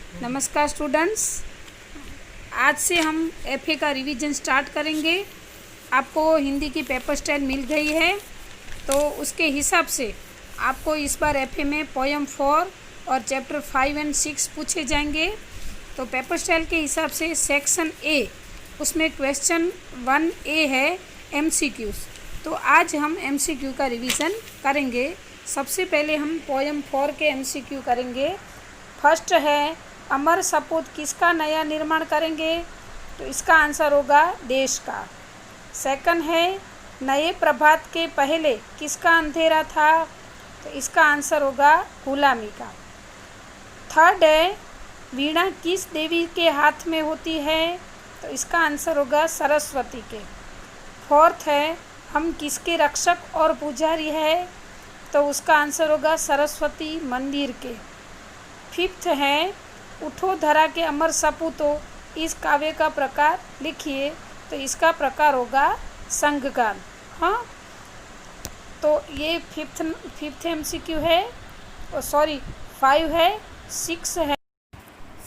नमस्कार स्टूडेंट्स, आज से हम एफए का रिवीजन स्टार्ट करेंगे। आपको हिंदी की पेपर स्टाइल मिल गई है, तो उसके हिसाब से आपको इस बार एफए में पोएम 4 और चैप्टर 5 एंड 6 पूछे जाएंगे। तो पेपर स्टाइल के हिसाब से सेक्शन ए, उसमें क्वेश्चन 1A है MCQs। तो आज हम MCQ का रिवीजन करेंगे। सबसे पहले हम पोएम 4 के MCQ करेंगे। फर्स्ट है, अमर सपूत किसका नया निर्माण करेंगे? तो इसका आंसर होगा देश का। सेकंड है, नए प्रभात के पहले किसका अंधेरा था? तो इसका आंसर होगा गुलामी का। थर्ड है, वीणा किस देवी के हाथ में होती है? तो इसका आंसर होगा सरस्वती के। फोर्थ है, हम किसके रक्षक और पुजारी है? तो उसका आंसर होगा सरस्वती मंदिर के। फिफ्थ है, उठो धरा के अमर सपूतो, इस काव्य का प्रकार लिखिए। तो इसका प्रकार होगा संघगान। हाँ, तो ये फिफ्थ MCQ है, सॉरी 5 है।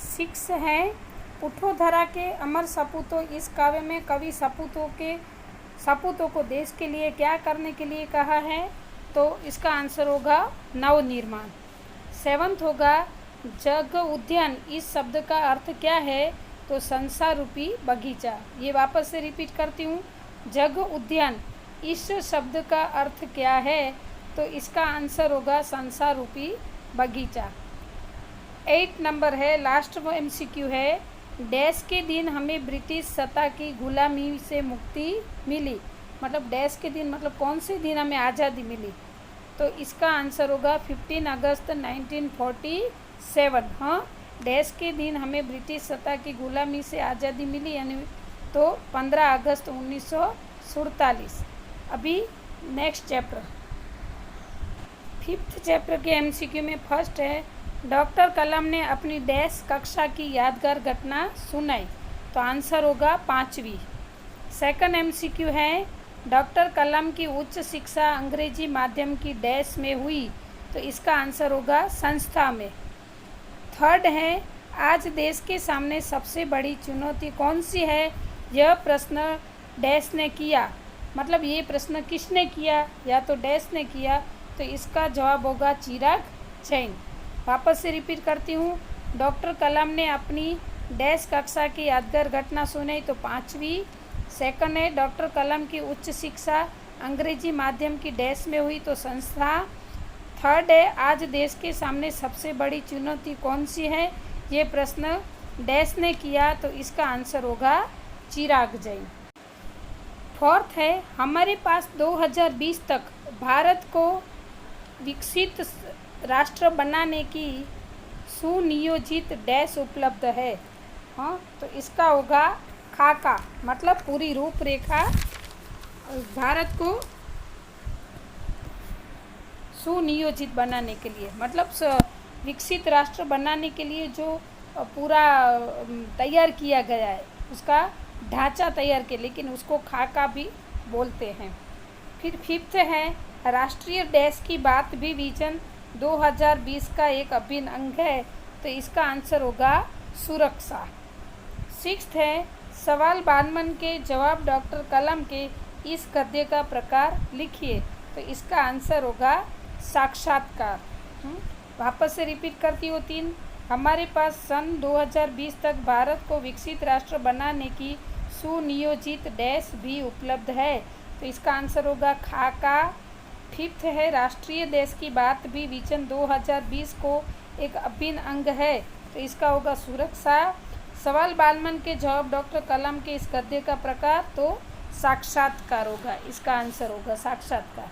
6 है, उठो धरा के अमर सपूतो, इस काव्य में कवि सपूतों को देश के लिए क्या करने के लिए कहा है? तो इसका आंसर होगा नवनिर्माण। 7th होगा, जग उद्यान, इस शब्द का अर्थ क्या है? तो संसार रूपी बगीचा। ये वापस से रिपीट करती हूँ, जग उद्यान, इस शब्द का अर्थ क्या है? तो इसका आंसर होगा संसार रूपी बगीचा। 8 नंबर है, लास्ट MCQ है, डैश के दिन हमें ब्रिटिश सत्ता की गुलामी से मुक्ति मिली। मतलब डैश के दिन, मतलब कौन से दिन हमें आज़ादी मिली? तो इसका आंसर होगा 15 अगस्त 1947। हाँ, डैश के दिन हमें ब्रिटिश सत्ता की गुलामी से आज़ादी मिली, यानी तो 15 अगस्त 1947। अभी नेक्स्ट चैप्टर, 5th चैप्टर के MCQ में फर्स्ट है, डॉक्टर कलाम ने अपनी डैश कक्षा की यादगार घटना सुनाई। तो आंसर होगा 5वीं। सेकंड MCQ है, डॉक्टर कलाम की उच्च शिक्षा अंग्रेजी माध्यम की डैश में हुई। तो इसका आंसर होगा संस्था में। थर्ड है, आज देश के सामने सबसे बड़ी चुनौती कौन सी है? यह प्रश्न डैश ने किया। मतलब ये प्रश्न किसने किया? या तो डैश ने किया। तो इसका जवाब होगा चिराग जैन। वापस से रिपीट करती हूँ, डॉक्टर कलाम ने अपनी डैश कक्षा की यादगार घटना सुनाई। तो 5वीं। सेकंड है, डॉक्टर कलाम की उच्च शिक्षा अंग्रेजी माध्यम की डैश में हुई। तो संस्था। थर्ड है, आज देश के सामने सबसे बड़ी चुनौती कौन सी है? ये प्रश्न डैश ने किया। तो इसका आंसर होगा चिराग जैन। फोर्थ है, हमारे पास 2020 तक भारत को विकसित राष्ट्र बनाने की सुनियोजित डैश उपलब्ध है। हाँ, तो इसका होगा खाका, मतलब पूरी रूपरेखा भारत को सुनियोजित बनाने के लिए, मतलब विकसित राष्ट्र बनाने के लिए जो पूरा तैयार किया गया है, उसका ढांचा तैयार किया, लेकिन उसको खाका भी बोलते हैं। फिर 5th है, राष्ट्रीय डैश की बात भी विजन 2020 का एक अभिन्न अंग है। तो इसका आंसर होगा सुरक्षा। 6th है, सवाल बानमन के जवाब डॉक्टर कलाम के इस गद्य का प्रकार लिखिए। तो इसका आंसर होगा साक्षात्कार। वापस से रिपीट करती हूँ 3, हमारे पास सन 2020 तक भारत को विकसित राष्ट्र बनाने की सुनियोजित डैश भी उपलब्ध है। तो इसका आंसर होगा खाका। 5th है, राष्ट्रीय देश की बात भी विजन 2020 को एक अभिन्न अंग है। तो इसका होगा सुरक्षा। सवाल बालमन के जवाब डॉक्टर कलाम के इस गद्य का प्रकार, तो साक्षात्कार होगा। इसका आंसर होगा साक्षात्कार।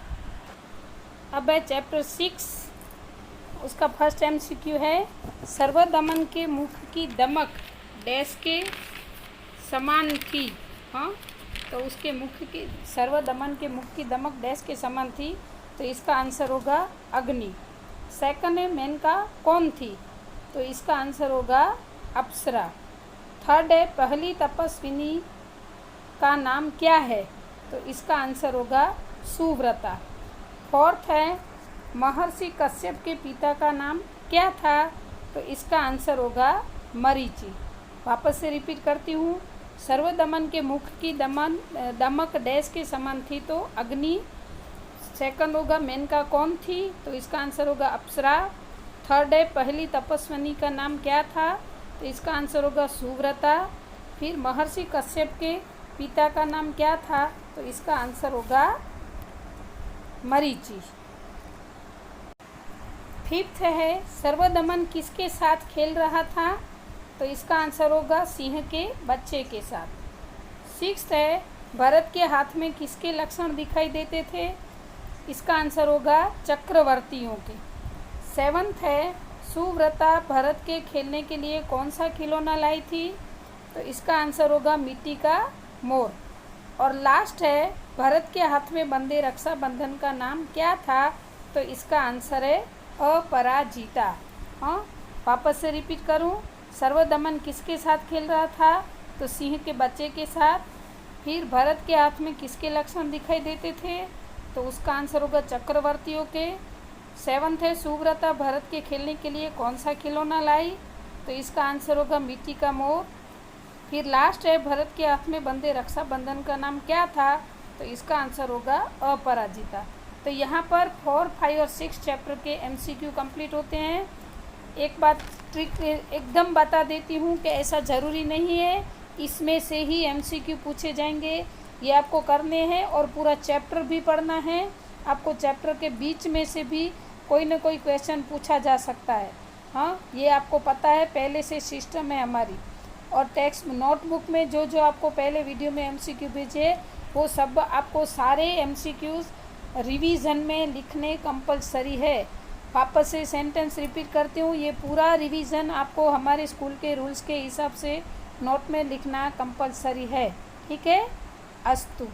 अब है चैप्टर 6, उसका फर्स्ट MCQ है, सर्वदमन के मुख की दमक डैश के समान थी। हाँ, तो उसके मुख की, सर्वदमन के मुख की दमक डैश के समान थी। तो इसका आंसर होगा अग्नि। सेकंड है, मेनका कौन थी? तो इसका आंसर होगा अप्सरा। थर्ड है, पहली तपस्विनी का नाम क्या है? तो इसका आंसर होगा सुव्रता। फोर्थ है, महर्षि कश्यप के पिता का नाम क्या था? तो इसका आंसर होगा मरीचि। वापस से रिपीट करती हूँ, सर्वदमन के मुख की दमक डैश के समान थी तो अग्नि। सेकंड होगा मेनका कौन थी, तो इसका आंसर होगा अप्सरा। थर्ड है पहली तपस्विनी का नाम क्या था, तो इसका आंसर होगा सुव्रता। फिर महर्षि कश्यप के पिता का नाम क्या था, तो इसका आंसर होगा मरीचि। फिफ्थ है सर्वदमन किसके साथ खेल रहा था, तो इसका आंसर होगा सिंह के बच्चे के साथ। सिक्स्थ है भरत के हाथ में किसके लक्षण दिखाई देते थे, इसका आंसर होगा चक्रवर्तियों के। सेवन्थ है सुव्रता भरत के खेलने के लिए कौन सा खिलौना लाई थी, तो इसका आंसर होगा मिट्टी का मोर। और लास्ट है भरत के हाथ में बंधे रक्षाबंधन का नाम क्या था, तो इसका आंसर है अपराजिता। हाँ, वापस से रिपीट करूं, सर्वदमन किसके साथ खेल रहा था, तो सिंह के बच्चे के साथ। फिर भरत के हाथ में किसके लक्षण दिखाई देते थे, तो उसका आंसर होगा चक्रवर्तियों के। सेवन्थ है सुव्रता भरत के खेलने के लिए कौन सा खिलौना लाई, तो इसका आंसर होगा मिट्टी का मोर। फिर लास्ट है भरत के हाथ में बंधे रक्षाबंधन का नाम क्या था, तो इसका आंसर होगा अपराजिता। तो यहाँ पर 4, 5 और 6 चैप्टर के MCQ कंप्लीट होते हैं। एक बात ट्रिक एकदम बता देती हूँ कि ऐसा ज़रूरी नहीं है इसमें से ही MCQ पूछे जाएंगे, ये आपको करने हैं और पूरा चैप्टर भी पढ़ना है। आपको चैप्टर के बीच में से भी कोई ना कोई क्वेश्चन पूछा जा सकता है। हाँ, ये आपको पता है, पहले से सिस्टम है हमारी। और टेक्स्ट नोटबुक में जो जो आपको पहले वीडियो में MCQ भेजे वो सब आपको सारे MCQs रिवीजन में लिखने कंपलसरी है। वापस से सेंटेंस रिपीट करती हूँ, ये पूरा रिवीजन आपको हमारे स्कूल के रूल्स के हिसाब से नोट में लिखना कंपलसरी है। ठीक है, अस्तु।